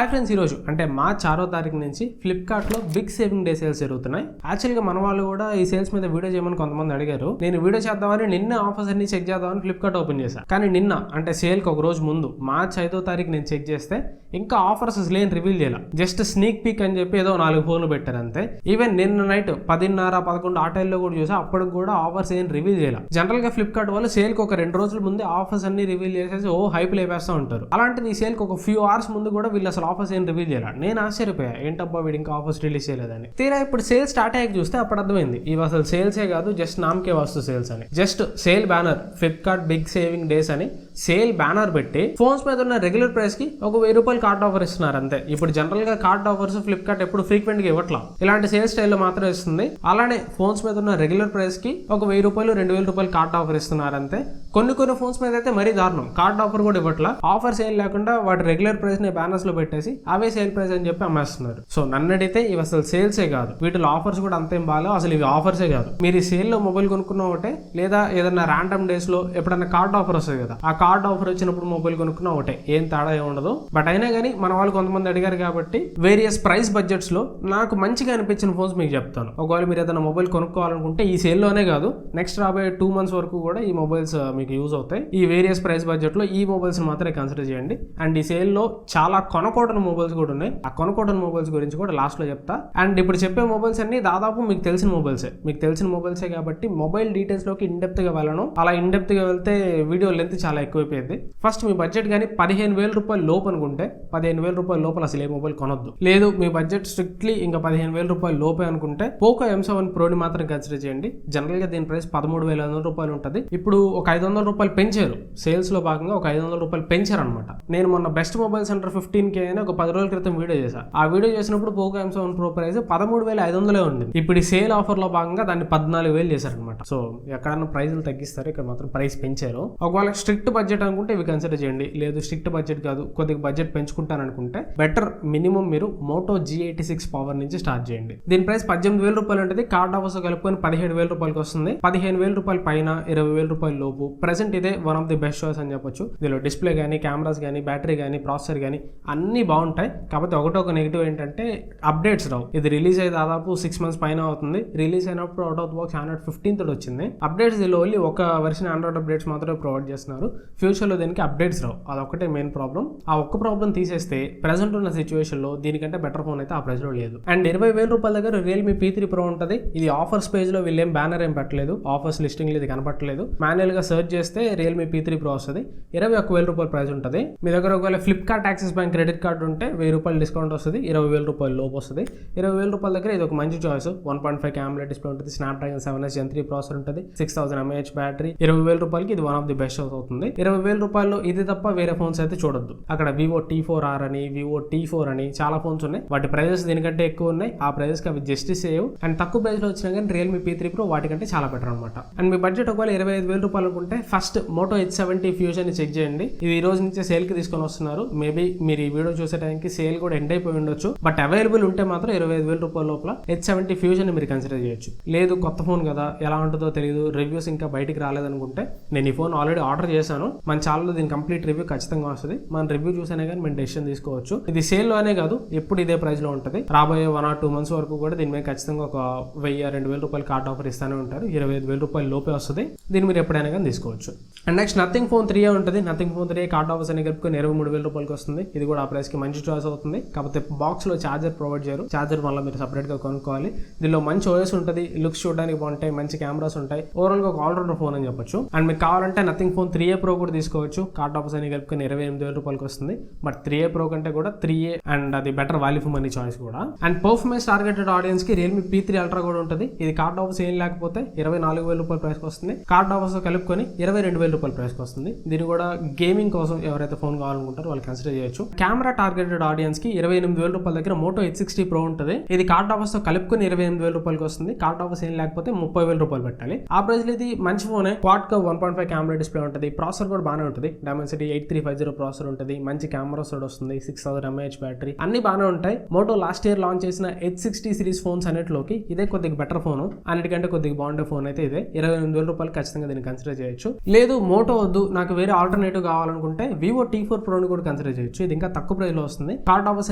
Hi friends, ఈరోజు అంటే March 6వ తారీఖు నుంచి ఫ్లిప్కార్ట్లో బిగ్ సేవింగ్ డే సేల్స్ జరుగుతున్నాయి. యాక్చువల్గా మన వాళ్ళు కూడా ఈ సేల్స్ మీద వీడియో చేయమని కొంతమంది అడిగారు. నేను వీడియో చేద్దామని నిన్న ఆఫర్స్ అన్ని చెక్ చేద్దామని ఫ్లిప్కార్ట్ ఓపెన్ చేశాను. కానీ నిన్న అంటే సేల్కి ఒక రోజు ముందు మార్చ్ 5వ తారీఖు నేను చెక్ చేస్తే ఇంకా ఆఫర్స్ లేని రివీల్ చేయాలి. జస్ట్ స్నీక్ పీక్ అని చెప్పి ఏదో 4 ఫోన్లు పెట్టారు అంతే. ఈవెన్ నిన్న నైట్ 10:30-11 ఆ టైంలో కూడా చూసా, అప్పటికి కూడా ఆఫర్స్ ఏం రివీల్ చేయాలి. జనరల్ గా ఫ్లిప్కార్ట్ వాళ్ళు సేల్కి ఒక 2 రోజుల ముందే ఆఫర్స్ అన్ని రివీల్ చేసేసి హైప్ లేపేస్తూ ఉంటారు. అలాంటిది ఈ సేల్కి ఒక ఫ్యూ అవర్స్ ముందు కూడా వీళ్ళు అసలు ఆఫర్స్ ఏం రివీల్ చేయాలి. నేను ఆశ్చర్యపోయా, ఏంటబ్బా వీడు ఇంకా ఆఫర్స్ రిలీజ్ చేయలేదని. తీరా ఇప్పుడు సేల్ స్టార్ట్ అయ్యాక చూస్తే అప్పుడు అర్థమైంది ఇవి అసలు సేల్సే కాదు, జస్ట్ నామకే వస్తు సేల్స్ అని. Just sale banner Flipkart big saving days అని సేల్ బ్యానర్ పెట్టి ఫోన్స్ మీద ఉన్న రెగ్యులర్ ప్రైస్ కి ఒక 1000 రూపాయలు కార్డ్ ఆఫర్ ఇస్తున్నారు అంతే. ఇప్పుడు జనరల్ గా కార్డ్ ఆఫర్స్ ఫ్లిప్కార్ట్ ఎప్పుడు ఫ్రీక్వెంట్ గా ఇవ్వట్లా, ఇలాంటి సేల్ స్టైల్లో మాత్రం ఇస్తుంది. అలానే ఫోన్స్ మీద ఉన్న రెగ్యులర్ ప్రైస్ కి ఒక 1000 రూపాయలు 2000 రూపాయలు కార్డ్ ఆఫర్ ఇస్తున్నారు అంతే. కొన్ని ఫోన్స్ మీద అయితే మరీ దారుణం, కార్డ్ ఆఫర్ కూడా ఇవ్వట్లా. ఆఫర్స్ ఏం లేకుండా వాటి రెగ్యులర్ ప్రైస్ ని బ్యానర్స్ లో పెట్టేసి అవే సేల్ ప్రైస్ అని చెప్పి అమ్మేస్తున్నారు. సో నన్ను అడిగితే ఇవి అసలు సేల్సే కాదు, వీటిలో ఆఫర్స్ కూడా అంతేం బాగా, అసలు ఇవి ఆఫర్సే కాదు. మీరు ఈ సేల్ లో మొబైల్ కొనుక్కున్న ఒకటే, లేదా ఏదైనా ర్యాండమ్ డేస్ లో ఎప్పుడైనా కార్డ్ ఆఫర్ వస్తుంది కదా, ఆ కార్డ్ ఆఫర్ వచ్చినప్పుడు మొబైల్ కొనుక్కున్న ఒకటే, ఏం తేడా ఉండదు. బట్ అయినా కానీ మన వాళ్ళు కొంతమంది అడిగారు కాబట్టి వేరియస్ ప్రైస్ బడ్జెట్స్ లో నాకు మంచిగా అనిపించిన ఫోన్స్ మీకు చెప్తాను. ఒకవేళ మీరు ఏదైనా మొబైల్ కొనుక్కోవాలనుకుంటే ఈ సేల్ లోనే కాదు, నెక్స్ట్ రాబోయే 2 months వరకు కూడా ఈ మొబైల్స్ మీకు యూజ్ అవుతాయి. ఈ వేరియస్ ప్రైస్ బడ్జెట్ లో ఈ మొబైల్స్ మాత్రమే కన్సిడర్ చేయండి. అండ్ ఈ సేల్ లో చాలా కొనకూడని మొబైల్స్ కూడా ఉన్నాయి. ఆ కొనకూడని మొబైల్స్ గురించి కూడా లాస్ట్ లో చెప్తా. అండ్ ఇప్పుడు చెప్పే మొబైల్స్ అన్ని దాదాపు మీకు తెలిసిన మొబైల్సే కాబట్టి మొబైల్ డీటెయిల్స్ లోకి ఇన్డెప్త్ గా వెళ్ళను. అలా ఇన్డెప్త్ గా వెళ్తే వీడియో లెంత్ చాలా ఎక్కువైపోయింది. ఫస్ట్ మీ బడ్జెట్ కానీ 15,000 రూపాయల లోపు అనుకుంటే 15,000 రూపాయల లోపల అసలు ఏ మొబైల్ కొనొద్దు. లేదు మీ బడ్జెట్ స్ట్రిక్ట్లీ ఇంకా 15,000 రూపాయల లోపే అనుకుంటే పోకో M7 Pro ని మాత్రం కన్సిడర్ చేయండి. జనరల్ గా దీని ప్రైస్ 13,500 రూపాయలు ఉంటుంది. ఇప్పుడు ఒక 500 రూపాయలు పెంచారు, సేల్స్ లో భాగంగా ఒక 500 రూపాయలు పెంచారు అనమాట. నేను మొన్న బెస్ట్ మొబైల్ సెంటర్ 15K అని ఒక 10 రోజుల క్రితం వీడియో చేశాను. ఆ వీడియో చేసినప్పుడు పోకో M7 Pro ప్రైస్ 13,500 ఉంది. ఇప్పుడు ఈ సేల్ ఆఫర్ లో భాగంగా దాన్ని 14,000 చేశారనమాట. సో ఎక్కడన్నా ప్రైజులు తగ్గిస్తారు, ఇక్కడ మాత్రం ప్రైస్ పెంచారు. ఒకవేళ స్ట్రిక్ట్ బడ్జెట్ అనుకుంటే ఇవి కన్సిడర్ చేయండి. లేదు స్ట్రిక్ట్ బడ్జెట్ కాదు, కొద్దిగా బడ్జెట్ పెంచుకుంటారనుకుంటే బెటర్ మినిమం మీరు మోటో G86 పవర్ నుంచి స్టార్ట్ చేయండి. దీని ప్రైస్ 18,000 రూపాయలు ఉంటుంది. కార్డ్ ఆఫర్స్ కలుపుకొని 17,000 రూపాయలకి వస్తుంది. 15,000 రూపాయల పైన 20,000 రూపాయల లోపు ప్రెసెంట్ ఇదే one of the best choice అని చెప్పొచ్చు. దీనిలో డిస్ప్లే కానీ, కెమెరాస్ కానీ, బ్యాటరీ కానీ, ప్రాసెసర్ కానీ అన్ని బాగుంటాయి. కాకపోతే ఒక నెగిటివ్ ఏంటంటే అప్డేట్స్ రావు. ఇది రిలీజ్ అయ్యి దాదాపు 6 months పైన అవుతుంది. రిలీజ్ అయినప్పుడు out of the box Android 15 వచ్చింది. అప్డేట్స్ దీనిలో ఓన్లీ ఒక వెర్షన్ ఆండ్రాయిడ్ అప్డేట్స్ మాత్రమే ప్రొవైడ్ చేస్తున్నారు. ఫ్యూచర్ లో దీనికి అప్డేట్స్ రావు, అదొకటే మెయిన్ ప్రాబ్లం. ఆ ఒక్క ప్రాబ్లం తీసేస్తే ప్రెసెంట్ ఉన్న సిచ్యువేషన్ లో దీనికంటే బెటర్ ఫోన్ అయితే ఆ ప్రైస్ లో లేదు. అండ్ 20,000 రూపాయల దగ్గర Realme P3 Pro ఉంటుంది. ఇది ఆఫర్స్ పేజ్ లో వీళ్ళు ఏం బ్యానర్ ఏం పెట్టలేదు, ఆఫర్స్ లిస్టింగ్ ఇది కనపట్టలేదు. మాన్యువల్ గా సెర్చ్ చేస్తే Realme P3 Pro వస్తుంది. 21,000 రూపాయల ప్రైస్ ఉంటుంది. మీ దగ్గర ఒకవేళ Flipkart axis bank credit card ఉంటే 1000 రూపాయలు డిస్కౌంట్ వస్తుంది. 20,000 రూపాయల లోపు వస్తుంది. 20,000 రూపాయల దగ్గర ఇది ఒక మంచి చాయిస్. 1.5 AMOLED డిస్ప్లే ఉంటుంది. Snapdragon 7S Gen 3 ప్రాసెసర్ ఉంటుంది. 6000 mAh బ్యాటరీ. 20,000 రూపాయలకి ఇది వన్ ఆఫ్ ది బెస్ట్ అవుతుంది. 20,000 రూపాయల్లో ఇది తప్ప వేరే ఫోన్స్ అయితే చూడొద్దు. అక్కడ Vivo T4R అని, Vivo T4 అని చాలా ఫోన్స్ ఉన్నాయి. వాటి ప్రైజెస్ దీనికంటే ఎక్కువ ఉన్నాయి. ఆ ప్రైజెస్ కి అవి జస్టిస్ చేయవు. అండ్ తక్కువ ప్రైస్ లో వచ్చినా కానీ Realme P3 Pro వాటికంటే చాలా బెటర్ అనమాట. అండ్ మీ బడ్జెట్ ఒకవేళ 25,000 రూపాయలు అనుకుంటే ఫస్ట్ Moto H70 Fusion ని చెక్ చేయండి. ఇది ఈ రోజు నుంచే సేల్ కి తీసుకొని వస్తున్నారు. మేబీ మీరు ఈ వీడియో చూసే టైంకి సేల్ కూడా ఎండ్ అయిపోయి ఉండొచ్చు. బట్ అవైలబుల్ ఉంటే మాత్రం 25,000 రూపాయల లోపల H70 Fusion ని మీరు కన్సిడర్ చేయొచ్చు. లేదు కొత్త ఫోన్ కదా, ఎలా ఉంటుందో తెలియదు, రివ్యూస్ ఇంకా బయటికి రాలేదనుకుంటే నేను ఈ ఫోన్ ఆల్రెడీ ఆర్డర్ చేశాను. మన ఛానల్లో దీని కంప్లీట్ రివ్యూ ఖచ్చితంగా వస్తుంది. మన రివ్యూ చూసానే కానీ మేము డెసిషన్ తీసుకోవచ్చు. ఇది సేల్ లోనే కాదు, ఎప్పుడు ఇదే ప్రైస్ లో ఉంటుంది. రాబోయే 1 or 2 months వరకు కూడా దీని మీద ఖచ్చితంగా ఒక 1,000-2,000 రూపాయలు కార్డ్ ఆఫర్ ఇస్తానే ఉంటారు. 25,000 రూపాయల లోపే వస్తుంది. దీన్ని మీరు ఎప్పుడైనా కానీ తీసుకోవచ్చు. అండ్ నెక్స్ట్ నథింగ్ ఫోన్ 3 ఉంటుంది. నథింగ్ ఫోన్ 3 కార్డ్ ఆఫర్స్ అని కలుపుకొని 23,000 రూపాయలకి వస్తుంది. ఇది కూడా ఆ ప్రైస్ కి మంచి చాయిస్ అవుతుంది. కాకపోతే బాక్స్ లో ఛార్జర్ ప్రొవైడ్ చేయరు. ఛార్జర్ వల్ల మీరు సపరేట్ గా కొనుక్కోవాలి. దీనిలో మంచి ఓఎస్ ఉంటుంది, లుక్స్ చూడడానికి బాగుంటాయి, మంచి కెమెరాస్ ఉంటాయి. ఓవరాల్ గా ఒక ఆల్రౌండర్ ఫోన్ అని చెప్పొచ్చు. అండ్ మీకు కావాలంటే నథింగ్ ఫోన్ 3A Pro కూడా తీసుకోవచ్చు. కార్డ్ ఆఫర్స్ అని కలుపుకొని 28,000 రూపాయలకి వస్తుంది. బట్ 3A Pro కంటే కూడా 3A అండ్ అది better value for money choice కూడా. అండ్ పర్ఫార్మెన్స్ టార్గెటెడ్ ఆడియన్స్ కి Realme P3 Ultra కూడా ఉంటుంది. ఇది కార్డ్ ఆఫర్స్ ఏం లేకపోతే 24,000 రూపాయల ప్రైస్ వస్తుంది. కార్డ్ ఆఫర్స్ కలుపుకొని 22,000 రూపాయల ప్రైస్ వస్తుంది. దీన్ని కూడా గేమింగ్ కోసం ఎవరైతే ఫోన్ కావాలనుకుంటారో వాళ్ళు కన్సిడర్ చేయొచ్చు. కెమెరా టార్గెటెడ్ ఆడియన్స్ కి 28,000 రూపాయల దగ్గర Moto H60 Pro ఉంటుంది. ఇది కార్డ్ ఆఫర్స్ తో కలుపుకొని 28,000 రూపాయలకి వస్తుంది. కార్డ్ ఆఫర్స్ ఏం లేకపోతే 30,000 రూపాయలు పెట్టాలి. ఆ ప్రైస్ లో ఇది మంచి ఫోనే. క్వాడ్ గా 1.5 AMOLED డిస్ప్లే ఉంటుంది. ప్రాసెసర్ ప్రాసెసర్ కూడా బాగానే ఉంటుంది. Dimensity 8350 ప్రాసెసర్ ఉంటుంది, మంచి కెమెరాస్ వస్తుంది, 6000 mAh బ్యాటరీ, అన్ని బాగానే ఉంటాయి. మోటో లాస్ట్ ఇయర్ లాంచ్ చేసిన H60 సిరీస్ ఫోన్స్ అన్నిటిలోకి ఇదే కొద్దిగా బెటర్ ఫోన్, అన్నిటికంటే కొద్దిగా బాగుండే ఫోన్ అయితే ఇదే. 28,000 రూపాయలు ఖచ్చితంగా దీన్ని కన్సిడర్ చేయొచ్చు. లేదు మోటో వద్దు నాకు వేరే ఆల్టర్నేటివ్ కావాలనుకుంటే Vivo T4 Pro ని కూడా కన్సిడర్ చేయొచ్చు. ఇది ఇంకా తక్కువ ప్రైస్ లో వస్తుంది. కార్డ్ ఆఫర్స్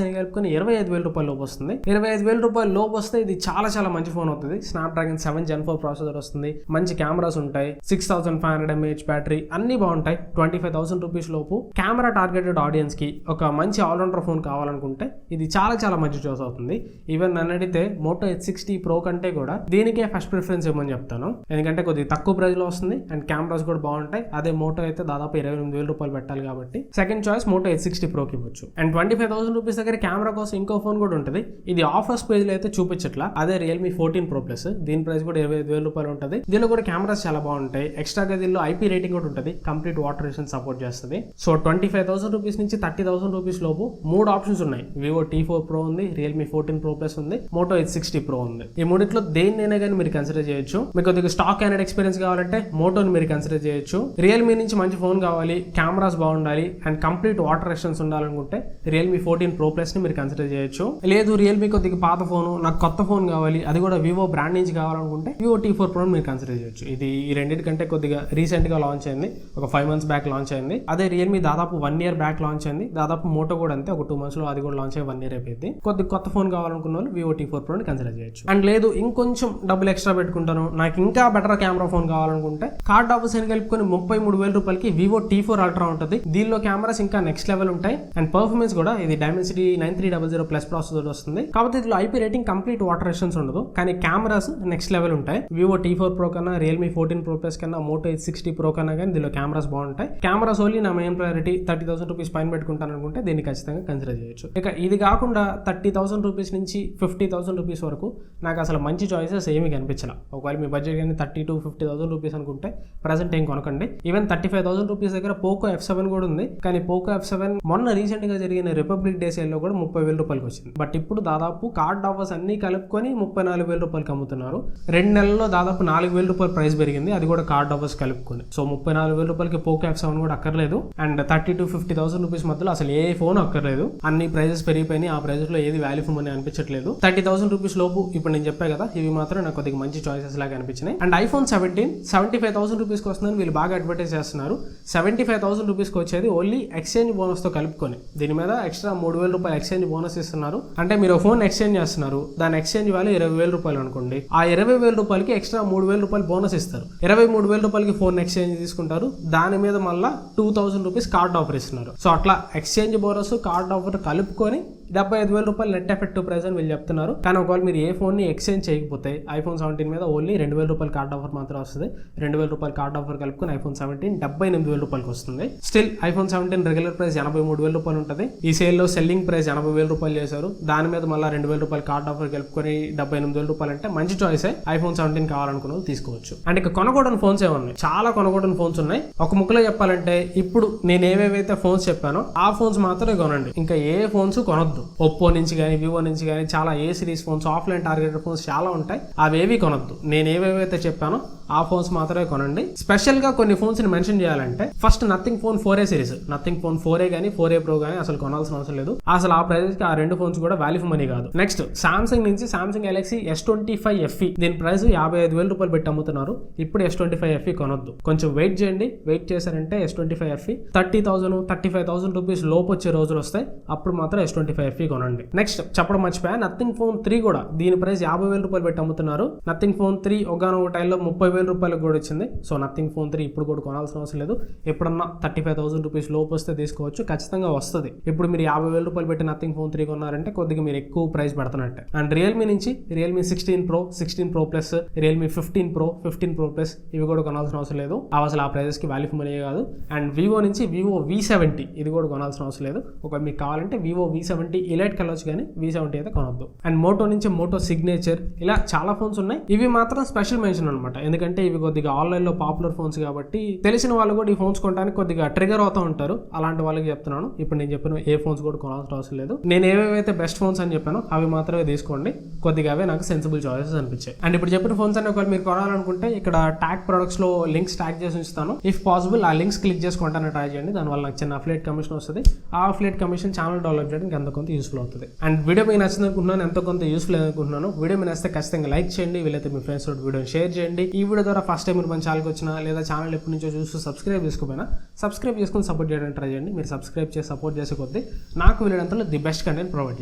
అని కలుపుకొని 25,000 రూపాయల లోపు వస్తుంది. 25,000 రూపాయల లోపు వస్తే ఇది చాలా చాలా మంచి ఫోన్ అవుతుంది. Snapdragon 7 Gen 4 ప్రాసెసర్ వస్తుంది, మంచి కెమెరాస్ ఉంటాయి, 6500 mAh బ్యాటరీ, అన్ని బాగుంటాయి. 25,000 రూపీస్ లోపు కెమెరా టార్గెటెడ్ ఆడియన్స్ కి ఒక మంచి ఆల్రౌండర్ ఫోన్ కావాలనుకుంటే ఇది చాలా చాలా మంచి చాయిస్ అవుతుంది. ఈవెన్ నన్ను అడిగితే మోటో H60 Pro కంటే కూడా దీనికే ఫస్ట్ ప్రిఫరెన్స్ ఇవ్వమని చెప్తాను. ఎందుకంటే కొద్దిగా తక్కువ ప్రైస్ లో వస్తుంది అండ్ కెమెరాస్ కూడా బాగుంటాయి. అదే మోటో అయితే దాదాపు 28,000 రూపాయలు పెట్టాలి కాబట్టి second choice Moto H60 Pro కి ఇవ్వచ్చు. అండ్ 25,000 రూపీస్ దగ్గర కెమెరా కోసం ఇంకో ఫోన్ కూడా ఉంటుంది. ఇది ఆఫర్స్ పేజ్ లో అయితే చూపించట్లా, అదే Realme 14 Pro Plus. దీని ప్రైస్ కూడా 25,000 రూపాయలు ఉంటుంది. దీనిలో కూడా కెమెరాస్ చాలా బాగుంటాయి. ఎక్స్ట్రాగా దీనిలో IP రేటింగ్ కూడా ఉంటుంది, కంప్లీట్ వాటర్ రెసిస్టెన్స్ సపోర్ట్ చేస్తుంది. సో 25,000 రూపీస్ నుంచి 30,000 రూపీస్ లోపు 3 ఆప్షన్స్ ఉన్నాయి. Vivo T4 Pro ఉంది, Realme 14 Pro Plus ఉంది, మోటో H60 Pro ఉంది. ఈ మూడిట్లో దేన్నైనా కానీ మీరు కన్సిడర్ చేయొచ్చు. మీకు కొద్దిగా స్టాక్ అండ్ ఎక్స్పీరియన్స్ కావాలంటే మోటోని మీరు కన్సిడర్ చేయొచ్చు. Realme నుంచి మంచి ఫోన్ కావాలి, కెమెరాస్ బాగుండాలి అండ్ కంప్లీట్ వాటర్ రెసిస్టెన్స్ ఉండాలనుకుంటే Realme 14 Pro Plus ని మీరు కన్సిడర్ చేయొచ్చు. లేదు Realme కొద్దిగా పాత ఫోన్, నాకు కొత్త ఫోన్ కావాలి, అది కూడా Vivo బ్రాండ్ నుంచి కావాలనుకుంటే Vivo T4 Pro మీరు కన్సిడర్ చేయొచ్చు. ఇది ఈ రెండింటికంటే కొద్దిగా రీసెంట్ గా లాంచ్ అయింది, ఒక 5 months బ్యాక్ లాంచ్ అయింది. అదే Realme దాదాపు 1 year బ్యాక్ లాంచ్ అయింది. దాదాపు మోటో కూడా అంతే, ఒక 2 months లో అది కూడా లాంచ్ అయ్యి 1 year అయిపోయింది. కొద్దిగా కొత్త ఫోన్ కావాలనుకున్న వాళ్ళు Vivo T4 Pro ని కన్సిడర్ చేయొచ్చు. అండ్ లేదు ఇంకొంచెం డబ్బులు ఎక్స్ట్రా పెట్టుకుంటాను, నాకు ఇంకా బెటర్ కెమెరా ఫోన్ కావాలనుకుంటే కార్డ్ ఆఫర్స్ అని కలుపుకొని 33,000 రూపాయలకి Vivo T4 Ultra ఉంటుంది. దీనిలో కెమెరాస్ ఇంకా నెక్స్ట్ లెవెల్ ఉంటాయి అండ్ పర్ఫార్మెన్స్ కూడా ఇది Dimensity 9300 ప్లస్ ప్రాసెసర్ వస్తుంది. కాబట్టి ఇందులో IP rating complete water resistance ఉండదు, కానీ కెమెరాస్ నెక్స్ట్ లెవెల్ ఉంటాయి. Vivo T4 Pro కన్నా Realme 14 Pro Plus కన్నా మోటో H60 Pro కన్నా కానీ దీనిలో కెమెరాస్ బాగుంటాయి. కెమెరాస్ ఓన్లీ నా మెయిన్ ప్రయారిటీ 30,000 రూపీస్ పైన పెట్టుకుంటాను అనుకుంటే దీన్ని ఖచ్చితంగా కన్సిడర్ చేయొచ్చు. ఇక ఇది కాకుండా 30,000 రూపీస్ నుంచి 50,000 రూపీస్ వరకు నాకు అసలు మంచి చాయిసెస్ ఏమీ కనిపించాల. ఒకవేళ మీ బడ్జెట్ కానీ 30,000 to 50,000 రూపీస్ అనుకుంటే ప్రజెంట్ ఏం కొనకండి. ఈవెన్ 35,000 రూపీస్ దగ్గర Poco F7 కూడా ఉంది, కానీ Poco F7 మొన్న రీసెంట్ గా జరిగిన రిపబ్లిక్ డే సేల్ లో కూడా 30,000 రూపాయలకి వచ్చింది. బట్ ఇప్పుడు దాదాపు కార్డ్ ఆఫర్స్ అన్ని కలుపుకొని 34,000 రూపాయలకి అమ్ముతున్నారు. 2 నెలల్లో దాదాపు 4,000 రూపాయలు ప్రైస్ పెరిగింది, అది కూడా కార్డ్ ఆఫర్స్ కలుపుకొని. సో 34,000 రూపాయలకి Poco F7 కూడా అక్కర్లేదు. అండ్ 30,000 to 50,000 రూపీస్ మధ్యలో అసలు ఏ ఫోన్ అక్కర్లేదు. అన్ని ప్రైజెస్ పెరిగిపోయినాయి, ఆ ప్రైజెస్ లో ఏది వాల్యూ ఫోన్ అని అనిపించట్లేదు. 30,000 రూపీస్ లోపు ఇప్పుడు నేను చెప్పా కదా, ఇవి మాత్రం నాకు కొద్దిగా మంచి చాయిసెస్ లాగా అనిపించినాయి. అండ్ iPhone 17 75,000 రూపీస్కి వస్తుందని వీళ్ళు బాగా అడ్వర్టైజ్ చేస్తున్నారు. 75,000 రూపీస్కి వచ్చేది ఓన్లీ ఎక్స్చేంజ్ బోనస్ తో కలుపుకొని. దీని మీద ఎక్స్ట్రా 3,000 రూపాయలు ఎక్స్చేంజ్ బోనస్ ఇస్తున్నారు. అంటే మీరు ఫోన్ ఎక్స్చేంజ్ చేస్తున్నారు, దాని ఎక్స్చేంజ్ వాల్యూ 20,000 రూపాయలు అనుకోండి, ఆ 20,000 రూపాయలకి ఎక్స్ట్రా 3,000 రూపాయలు బోనస్ ఇస్తారు. 23,000 రూపాయలకి ఫోన్ ఎక్స్చేంజ్ తీసుకుంటారు, దాని మీద మళ్ళీ 2,000 రూపీస్ కార్డ్ ఆఫర్ ఇస్తున్నారు. సో అట్లా ఎక్స్చేంజ్ బోనస్ కార్డ్ ఆఫర్ కలుపుకొని 75,000 రూపాయలు నెట్ ఎఫెక్టివ్ ప్రైస్ అని వీళ్ళు చెప్తున్నారు. కానీ ఒకవేళ మీరు ఏ ఫోన్ ని ఎక్స్చేంజ్ చేయకపోతే iPhone 17 మీద ఓన్లీ 2,000 రూపాయలు కార్డ్ ఆఫర్ మాత్రం వస్తుంది. 2,000 రూపాయలు కార్డ్ ఆఫర్ కలుపుకొని iPhone 17 78,000 రూపాయలకి వస్తుంది. స్టిల్ iPhone 17 రెగ్యులర్ ప్రైస్ 83,000 రూపాయలు ఉంటుంది. ఈ సేల్ లో సెల్లింగ్ ప్రైస్ 80,000 రూపాయలు చేశారు, దాని మీద మళ్ళీ 2,000 రూపాయలు కార్డ్ ఆఫర్ కలుపుకొని 78,000 రూపాయలు అంటే మంచి చాయిస్. iPhone 17 కావాలనుకున్న వాళ్ళు తీసుకోవచ్చు. అండ్ ఇక కొనకూడని ఫోన్స్ ఏమన్నాయి, చాలా కొనకూడని ఫోన్స్ ఉన్నాయి. ఒక ముక్కలో చెప్పాలంటే ఇప్పుడు నేను ఏవేవైతే ఫోన్స్ చెప్పానో ఆ ఫోన్స్ మాత్రమే కొనండి, ఇంకా ఏ ఫోన్స్ కొనొద్దు. ఒప్పో నుంచి కానీ వివో నుంచి కానీ చాలా A series phones, offline targeted phones చాలా ఉంటాయి, అవేవి కొనొద్దు. నేను ఏవేవైతే చెప్పానో ఆ ఫోన్స్ మాత్రమే కొనండి. స్పెషల్ గా కొన్ని ఫోన్స్ ని మెన్షన్ చేయాలంటే first nothing phone 4A series, nothing phone 4A కానీ 4A Pro కానీ అసలు కొనాల్సిన అవసరం లేదు. అసలు ఆ ప్రైస్ కి ఆ రెండు ఫోన్స్ కూడా వాల్యూ ఫర్ మనీ కాదు. నెక్స్ట్ సామ్సంగ్ నుంచి సామ్సంగ్ గెలాక్సీ S25 FE, దీని ప్రైస్ 55,000 రూపాయలు పెట్టి అమ్ముతున్నారు. ఇప్పుడు S25 FE కొనొద్దు, కొంచెం వెయిట్ చేయండి. వెయిట్ చేశారంటే S25 FE 30,000 35,000 రూపీస్ లోపు వచ్చే రోజులు వస్తాయి, అప్పుడు మాత్రం S25 FE కొనండి. నెక్స్ట్ చెప్పడం మర్చిపోయా, నథింగ్ ఫోన్ 3 కూడా దీని ప్రైస్ 50,000 రూపాయలు పెట్టి అమ్ముతున్నారు. నథింగ్ ఫోన్ 3 ఒకనొక టైంలో 30,000 రూపాయలకు కూడా వచ్చింది. సో నథింగ్ ఫోన్ 3 ఇప్పుడు కూడా కొనాల్సిన అవసరం లేదు. ఎప్పుడన్నా 35,000 రూపీస్ లోపు వస్తే తీసుకోవచ్చు, ఖచ్చితంగా వస్తుంది. ఇప్పుడు మీరు 50,000 రూపాయలు పెట్టి నథింగ్ ఫోన్ 3 కొన్నారంటే కొద్దిగా మీరు ఎక్కువ ప్రైస్ పెడుతున్నట్టే. అండ్ రియల్మీ నుంచి Realme 16 Pro 16 Pro Plus, Realme 15 Pro 15 Pro Plus ఇవి కూడా కొనాల్సిన అవసరం లేదు, అవి అసలు ఆ ప్రైజెస్ కి వాల్యూ ఫర్ మనీ కాదు. అండ్ వివో నుంచి Vivo V70 ఇది కూడా కొనాల్సిన అవసరం లేదు. ఒకవేళ మీకు కావాలంటే Vivo V70 ఇలైట్ కలవచ్చు, కానీ V70 అయితే కొనొద్దు. అండ్ మోటో నుంచి మోటో సిగ్నేచర్, ఇలా చాలా ఫోన్స్ ఉన్నాయి. ఇవి మాత్రం స్పెషల్ మెన్షన్ అనమాట, ఎందుకంటే ఎందుకంటే ఇవి కొద్దిగా ఆన్లైన్లో పాపులర్ ఫోన్స్ కాబట్టి తెలిసిన వాళ్ళు కూడా ఈ ఫోన్స్ కొనడానికి కొద్దిగా ట్రిగర్ అవుతూ ఉంటారు. అలాంటి వాళ్ళకి చెప్తున్నాను. ఇప్పుడు నేను చెప్పిన ఏ ఫోన్స్ కూడా కొనాల్సిన అవసరం లేదు. నేను ఏవేవైతే బెస్ట్ ఫోన్స్ అని చెప్పానో అవి మాత్రమే తీసుకోండి. కొద్దిగా అవే నాకు సెన్సిబుల్ చాయిసెస్ అనిపించాయి. అండ్ ఇప్పుడు చెప్పిన ఫోన్స్ అన్ని ఒకవేళ మీరు కొనాలనుకుంటే ఇక్కడ ట్యాగ్ ప్రొడక్ట్స్ లో లింక్స్ ట్యాగ్ చేసి ఉంచుతాను. ఇఫ్ పాసిబుల్ ఆ లింక్స్ క్లిక్ చేసి కొంటాను ట్రై చేయండి. దానివల్ల నాకు చిన్న అఫిలియేట్ కమిషన్ వస్తుంది. ఆ అఫిలియేట్ కమిషన్ ఛానల్ డెవలప్ చేయడానికి ఎంత కొంత యూస్ఫుల్ అవుతుంది. అండ్ వీడియో మీకు నచ్చింది అనుకుంటున్నాను, ఎంతో కొంత యూస్ఫుల్ అనుకుంటున్నాను. వీడియో మీకు నచ్చితే ఖచ్చితంగా లైక్ చేయండి. వీలైతే మీ ఫ్రెండ్స్ తోటి వీడియో షేర్ చేయండి. ఈ వీడియో ద్వారా ఫస్ట్ టైం మీరు మన ఛానల్కి వచ్చినా లేదా ఛానల్ ఎప్పటి నుంచో చూస్తూ సబ్స్క్రైబ్ చేసుకోపోయినా సబ్స్క్రైబ్ చేసుకుని సపోర్ట్ చేయడానికి ట్రై చేయండి. మీరు సబ్స్క్రైబ్ చేసి సపోర్ట్ చేసే కొద్దీ నాకు వీలైనంతలో ది బెస్ట్ కంటెంట్ ప్రొవైడ్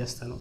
చేస్తాను.